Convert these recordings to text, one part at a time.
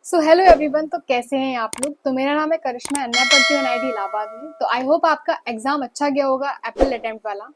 So hello everyone. तो कैसे हैं आप लोग। तो मेरा नाम है करिश्मा एंड मैं पढ़ती हूँ एनआईटी इलाहाबाद में। तो आई होप आपका एग्जाम अच्छा गया होगा अप्रैल अटेम्प्ट वाला।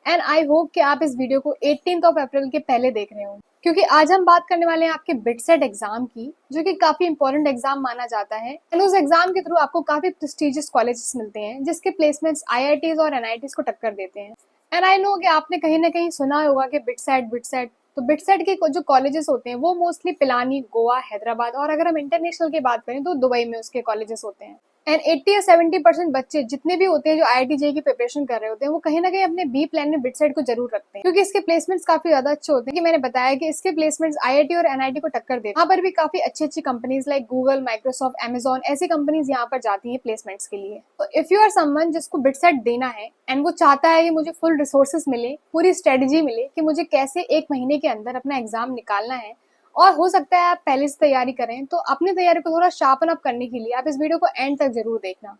एंड आई होप कि आप इस वीडियो को 18 अप्रैल के पहले देख रहे हो, क्योंकि आज हम बात करने वाले हैं आपके बिटसेट एग्जाम की, जो कि काफी इंपॉर्टेंट एग्जाम माना जाता है। एंड उस एग्जाम के थ्रू आपको काफी प्रेस्टिजियस कॉलेजेस मिलते हैं, जिसके प्लेसमेंट्स आईआईटीज और एनआईटीज को टक्कर देते हैं। एंड आई नो कि आपने कहीं ना कहीं सुना होगा कि बिटसेट बिटसेट। तो बिटसेट के जो कॉलेजेस होते हैं वो मोस्टली पिलानी, गोवा, हैदराबाद, और अगर हम इंटरनेशनल की बात करें तो दुबई में उसके कॉलेजेस होते हैं। एंड 80 या 70% बच्चे जितने भी होते हैं जो आईआईटी जेईई की प्रिपरेशन कर रहे होते हैं, वो कहीं ना कहीं अपने बी प्लान में बिटसेट को जरूर रखते हैं, क्योंकि इसके प्लेसमेंट्स काफी ज्यादा अच्छे होते हैं। कि मैंने बताया कि इसके प्लेसमेंट्स आईआईटी और एनआईटी को टक्कर देते हैं। यहाँ पर भी काफी अच्छी अच्छी companies like Google, Microsoft, Amazon, ऐसी कंपनीज यहाँ पर जाती है प्लेसमेंट्स के लिए। तो इफ यू आर समवन जिसको बिटसेट देना है एंड वो चाहता है कि मुझे फुल रिसोर्सेज मिले, पूरी स्ट्रेटेजी मिले कि मुझे कैसे एक महीने के अंदर अपना एग्जाम निकालना है, और हो सकता है आप पहले से तैयारी करें, तो अपनी तैयारी को थोड़ा शार्पन अप करने के लिए आप इस वीडियो को एंड तक जरूर देखना।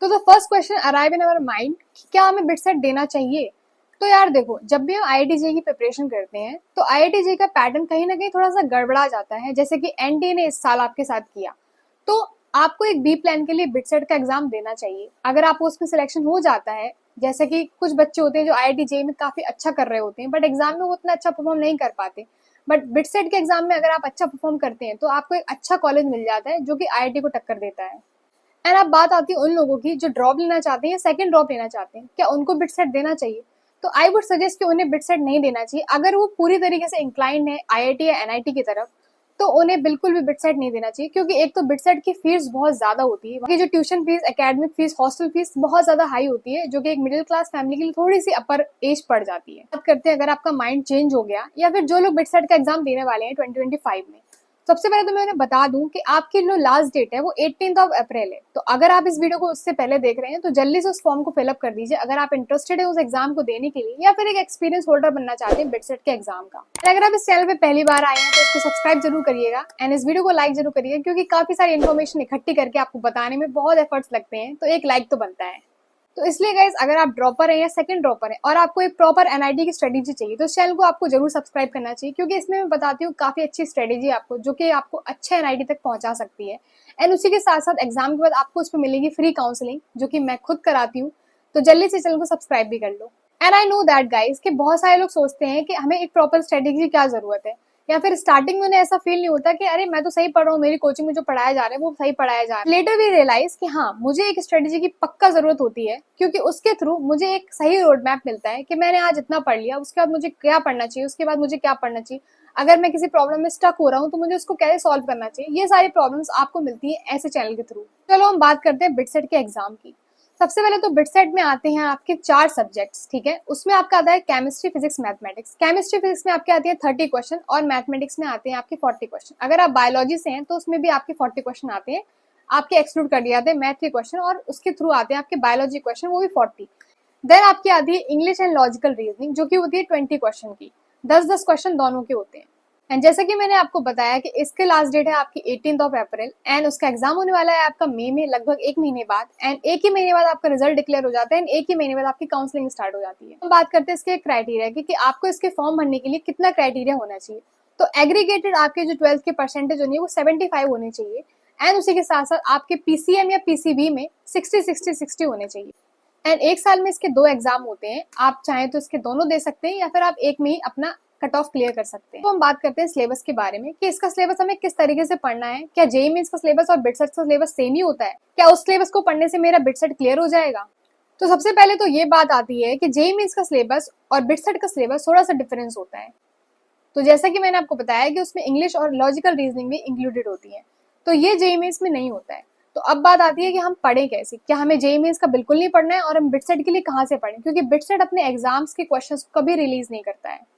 तो the first question arrive in our mind कि क्या हमें बिटसेट देना चाहिए। तो यार देखो, जब भी हम आईआईटी जेईई की प्रिपरेशन करते हैं तो आईआईटी जेईई का पैटर्न कहीं ना कहीं थोड़ा सा गड़बड़ा जाता है, जैसे कि एनडीए ने इस साल आपके साथ किया। तो आपको एक बी प्लान के लिए बिटसेट का एग्जाम देना चाहिए। अगर आपको उसमें सिलेक्शन हो जाता है, जैसे कि कुछ बच्चे होते हैं जो आईआईटी जेईई में काफी अच्छा कर रहे होते हैं बट एग्जाम में वो उतना अच्छा परफॉर्म नहीं कर पाते, बट बिटसेट के एग्जाम में अगर आप अच्छा परफॉर्म करते हैं तो आपको एक अच्छा कॉलेज मिल जाता है जो कि आईआईटी को टक्कर देता है। एंड अब बात आती है उन लोगों की जो ड्रॉप लेना चाहते हैं या सेकंड ड्रॉप लेना चाहते हैं, क्या उनको बिटसेट देना चाहिए। तो आई वुड सजेस्ट कि उन्हें बिटसेट नहीं देना चाहिए। अगर वो पूरी तरीके से इंक्लाइंड है आईआईटी या एनआईटी की तरफ, तो उन्हें बिल्कुल भी बिटसेट नहीं देना चाहिए, क्योंकि एक तो बिटसेट की फीस बहुत ज्यादा होती है। बाकी जो tuition fees, academic fees, hostel fees बहुत ज्यादा हाई होती है, जो कि एक मिडिल क्लास फैमिली के लिए थोड़ी सी अपर एज पड़ जाती है। बात करते हैं अगर आपका माइंड चेंज हो गया या फिर जो लोग बिटसेट का एग्जाम देने वाले हैं 2025 में। सबसे पहले तो मैं उन्हें बता दूं कि आपकी जो लास्ट डेट है वो 18 अप्रैल है। तो अगर आप इस वीडियो को उससे पहले देख रहे हैं तो जल्दी से उस फॉर्म को फिलअप कर दीजिए, अगर आप इंटरेस्टेड है उस एग्जाम को देने के लिए या फिर एक एक्सपीरियंस होल्डर बनना चाहते हैं बिटसेट के एग्जाम का। अगर आप इस चैनल पे पहली बार आए हैं तो इसको सब्सक्राइब जरूर करिएगा एंड इस वीडियो को लाइक जरूर करिएगा, क्योंकि काफी सारी इन्फॉर्मेशन इकट्ठी करके आपको बताने में बहुत एफर्ट्स लगते हैं, तो एक लाइक तो बनता है। तो इसलिए गाइज, अगर आप ड्रॉपर हैं या सेकंड ड्रॉपर हैं और आपको एक प्रॉपर एनआईटी की स्ट्रेटेजी चाहिए, तो इस चैनल को आपको जरूर सब्सक्राइब करना चाहिए, क्योंकि इसमें मैं बताती हूँ काफी अच्छी स्ट्रेटेजी आपको, जो कि आपको अच्छे एनआईटी तक पहुंचा सकती है। एंड उसी के साथ साथ एग्जाम के बाद आपको उसमें मिलेगी फ्री काउंसलिंग, जो कि मैं खुद कराती हूँ। तो जल्दी से चैनल को सब्सक्राइब भी कर लो। And I know that guys कि बहुत सारे लोग सोचते हैं कि हमें एक प्रॉपर स्ट्रेटेजी की क्या जरूरत है, या फिर स्टार्टिंग में उन्हें ऐसा फील नहीं होता कि अरे मैं तो सही पढ़ रहा हूँ, मेरी कोचिंग में जो पढ़ाया जा रहा है वो सही पढ़ाया जा रहा है। लेटर वी रियलाइज कि हाँ, मुझे एक स्ट्रेटेजी की पक्का जरूरत होती है, क्योंकि उसके थ्रू मुझे एक सही रोड मैप मिलता है कि मैंने आज इतना पढ़ लिया, उसके बाद मुझे क्या पढ़ना चाहिए, उसके बाद मुझे क्या पढ़ना चाहिए, अगर मैं किसी प्रॉब्लम में स्टक हो रहा हूँ तो मुझे उसको कैसे सॉल्व करना चाहिए। ये सारी प्रॉब्लम्स आपको मिलती है ऐसे चैनल के थ्रू। चलो हम बात करते हैं बिटसेट के एग्जाम की। सबसे पहले तो बिटसेट में आते हैं आपके 4 सब्जेक्ट्स, ठीक है। उसमें आपका आता है chemistry, physics, mathematics. Chemistry, physics में आपके आते हैं 30 क्वेश्चन और मैथमेटिक्स में आते हैं आपके 40 क्वेश्चन। अगर आप बायोलॉजी से हैं तो उसमें भी आपके 40 क्वेश्चन आते हैं, आपके एक्सक्लूड कर दिए जाते हैं मैथ के क्वेश्चन, और उसके थ्रू आते हैं आपके बायोलॉजी क्वेश्चन, वो भी 40। देन आपकी आती है इंग्लिश एंड लॉजिकल रीजनिंग, जो कि होती है 20 क्वेश्चन की। 10-10 क्वेश्चन दोनों के होते हैं। एंड जैसे कि मैंने आपको बताया कि इसके लास्ट डेट है आपकी 18 अप्रैल एंड उसका एग्जाम होने वाला है आपका मई में, लगभग एक महीने बाद। एंड एक ही महीने बाद आपका रिजल्ट डिक्लेयर हो जाता है एंड एक ही महीने बाद आपकी काउंसलिंग स्टार्ट हो जाती है। हम बात करते हैं इसके क्राइटेरिया की कि आपको इसके फॉर्म भरने के लिए कितना क्राइटेरिया होना चाहिए। तो एग्रीगेटेड आपके जो 12th के परसेंटेज होनी है वो 75 होने चाहिए, एंड उसी के साथ साथ आपके पीसीएम या पीसीबी में 60-60-60 होने चाहिए। एंड एक साल में इसके 2 एग्जाम होते हैं, आप चाहें तो इसके दोनों दे सकते हैं या फिर आप एक में ही अपना कट ऑफ क्लियर कर सकते हैं। तो हम बात करते हैं सिलेबस के बारे में कि इसका सिलेबस हमें किस तरीके से पढ़ना है। क्या जेईई मेंस का सिलेबस और बिटसेट का सिलेबस सेम ही होता है? क्या उस सिलेबस को पढ़ने से मेरा बिटसेट क्लियर हो जाएगा? तो सबसे पहले तो ये बात आती है कि जेईई मेंस का सिलेबस और बिटसेट का सिलेबस थोड़ा सा डिफरेंस होता है। तो जैसा कि मैंने आपको बताया कि उसमें इंग्लिश और लॉजिकल रीजनिंग भी इंक्लूडेड होती है, तो ये जेईई मेंस में नहीं होता है। तो अब बात आती है कि हम पढ़ें कैसे। क्या हमें जेईई मेंस का बिल्कुल नहीं पढ़ना है और हम बिटसेट के लिए कहाँ से पढ़ें, क्योंकि बिटसेट अपने एग्जाम्स के क्वेश्चंस को कभी रिलीज नहीं करता है।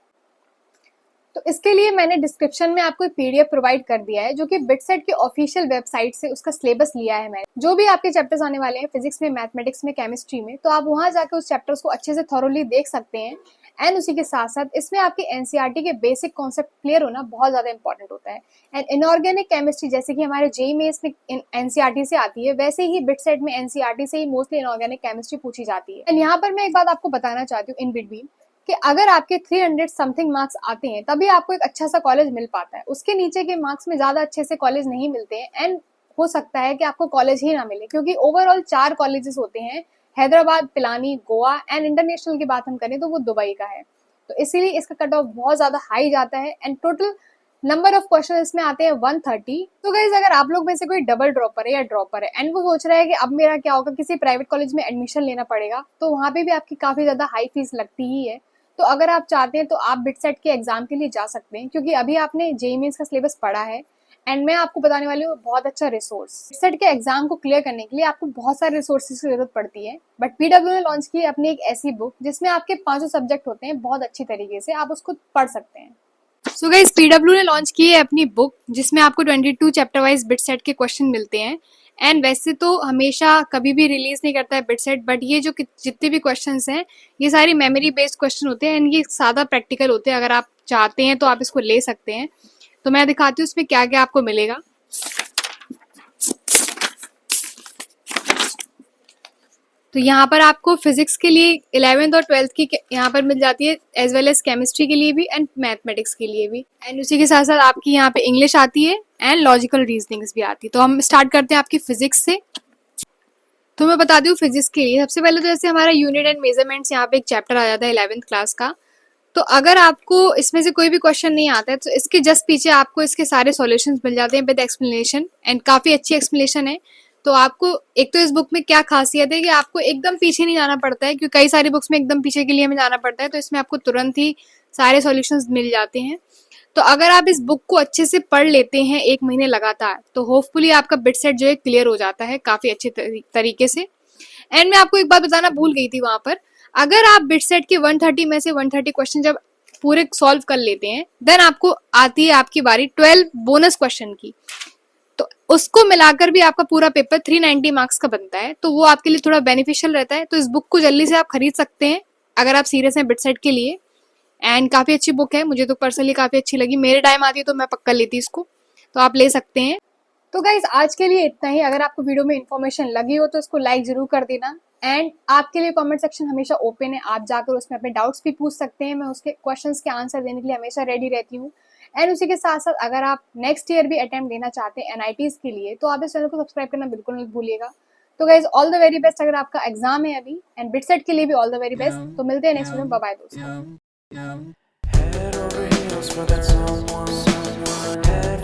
तो इसके लिए मैंने डिस्क्रिप्शन में आपको एक पीडीएफ प्रोवाइड कर दिया है, जो कि बिटसेट की ऑफिशियल वेबसाइट से उसका सिलेबस लिया है मैंने। जो भी आपके चैप्टर्स आने वाले हैं फिजिक्स में, मैथमेटिक्स में, केमिस्ट्री में, तो आप वहां जाकर उस चैप्टर्स को अच्छे से थॉरोली देख सकते हैं। एंड उसी के साथ साथ इसमें आपके एनसीईआरटी के बेसिक कॉन्सेप्ट क्लियर होना बहुत ज्यादा इंपॉर्टेंट होता है। एंड इनऑर्गेनिक केमिस्ट्री जैसे कि हमारे जेईई मेंस में एनसीईआरटी से आती है, वैसे ही बिटसेट में एनसीईआरटी से ही मोस्टली इनऑर्गेनिक केमिस्ट्री पूछी जाती है। एंड यहाँ पर मैं एक बात आपको बताना चाहती हूँ इन बिटवीन कि अगर आपके 300 समथिंग मार्क्स आते हैं तभी आपको एक अच्छा सा कॉलेज मिल पाता है, उसके नीचे के मार्क्स में ज़्यादा अच्छे से कॉलेज नहीं मिलते हैं एंड हो सकता है कि आपको कॉलेज ही ना मिले, क्योंकि ओवरऑल 4 कॉलेजेस होते हैं, हैदराबाद, पिलानी, गोवा एंड इंटरनेशनल की बात हम करें तो वो दुबई का है। तो इसीलिए इसका कट ऑफ बहुत ज़्यादा हाई जाता है and total number of question इसमें आते हैं 130। तो गाइज अगर आप लोग में से कोई डबल ड्रॉपर है या ड्रॉपर है एंड वो सोच रहा है कि अब मेरा क्या होगा, किसी प्राइवेट कॉलेज में एडमिशन लेना पड़ेगा, तो वहाँ पे भी आपकी काफ़ी ज़्यादा हाई फीस लगती ही है। तो अगर आप चाहते हैं तो आप बिटसेट के एग्जाम के लिए जा सकते हैं, क्योंकि अभी आपने जेईई मेंस का सिलेबस पढ़ा है एंड मैं आपको बताने वाली हूँ बहुत अच्छा रिसोर्स। बिटसेट के एग्जाम को क्लियर करने के लिए आपको बहुत सारे रिसोर्सेज की जरूरत पड़ती है, बट पीडब्ल्यू ने लॉन्च की है अपनी एक ऐसी बुक जिसमें आपके 500 सब्जेक्ट होते हैं, बहुत अच्छी तरीके से आप उसको पढ़ सकते हैं। सो गाइस पीडब्ल्यू ने लॉन्च की है अपनी बुक जिसमें आपको 22 चैप्टर वाइज बिटसेट के क्वेश्चन मिलते हैं एंड वैसे तो हमेशा कभी भी रिलीज नहीं करता है बिटसेट, बट ये जो जितने भी क्वेश्चंस हैं ये सारी मेमोरी बेस्ड क्वेश्चन होते हैं एंड ये ज़्यादा प्रैक्टिकल होते हैं। अगर आप चाहते हैं तो आप इसको ले सकते हैं। तो मैं दिखाती हूँ इसमें क्या क्या आपको मिलेगा। तो यहाँ पर आपको फिजिक्स के लिए 11th और 12th की यहाँ पर मिल जाती है, एज वेल एज केमिस्ट्री के लिए भी एंड मैथमेटिक्स के लिए भी, एंड उसी के साथ साथ आपकी यहाँ पे इंग्लिश आती है एंड लॉजिकल रीजनिंग्स भी आती है। तो हम स्टार्ट करते हैं आपकी फिजिक्स से। तो मैं बता दूँ फिजिक्स के लिए सबसे पहले तो जैसे हमारा यूनिट एंड मेजरमेंट्स यहाँ पे एक चैप्टर आ जाता है 11th क्लास का। तो अगर आपको इसमें से कोई भी क्वेश्चन नहीं आता है तो इसके जस्ट पीछे आपको इसके सारे सॉल्यूशंस मिल जाते हैं विद एक्सप्लेनेशन एंड काफ़ी अच्छी एक्सप्लेनेशन है। तो आपको एक तो इस बुक में क्या खासियत है कि आपको एकदम पीछे नहीं जाना पड़ता है, क्योंकि कई सारी बुक्स में एकदम पीछे के लिए हमें जाना पड़ता है, तो इसमें आपको तुरंत ही सारे सॉल्यूशंस मिल जाते हैं। तो अगर आप इस बुक को अच्छे से पढ़ लेते हैं 1 महीने लगातार तो होपफुली आपका बिट सेट जो है क्लियर हो जाता है काफ़ी अच्छे तरीके से। एंड मैं आपको एक बात बताना भूल गई थी वहां पर, अगर आप बिट सेट के 130 में से 130 क्वेश्चन जब पूरे सॉल्व कर लेते हैं देन आपको आती है आपकी बारी 12 बोनस क्वेश्चन की। तो उसको मिलाकर भी आपका पूरा पेपर 390 मार्क्स का बनता है, तो वो आपके लिए थोड़ा बेनिफिशियल रहता है। तो इस बुक को जल्दी से आप खरीद सकते हैं अगर आप सीरियस हैं बिट सेट के लिए, एंड काफ़ी अच्छी बुक है, मुझे तो पर्सनली काफ़ी अच्छी लगी। मेरे टाइम आती है तो मैं पक्का लेती इसको, तो आप ले सकते हैं। तो गाइज आज के लिए इतना ही। अगर आपको वीडियो में इन्फॉर्मेशन लगी हो तो इसको लाइक जरूर कर देना एंड आपके लिए कमेंट सेक्शन हमेशा ओपन है, आप जाकर उसमें अपने डाउट्स भी पूछ सकते हैं, मैं उसके क्वेश्चंस के आंसर देने के लिए हमेशा रेडी रहती हूँ। एंड उसी के साथ साथ अगर आप नेक्स्ट ईयर भी अटेम्प्ट देना चाहते हैं एनआईटीज के लिए तो आप इस चैनल को सब्सक्राइब करना बिल्कुल नहीं भूलिएगा। तो guys all the very best अगर आपका एग्जाम है अभी, एंड बिटसेट के लिए भी ऑल द वेरी बेस्ट। तो मिलते हैं नेक्स्ट वीडियो में, बाय बाय दोस्तों। Head over heels for that someone.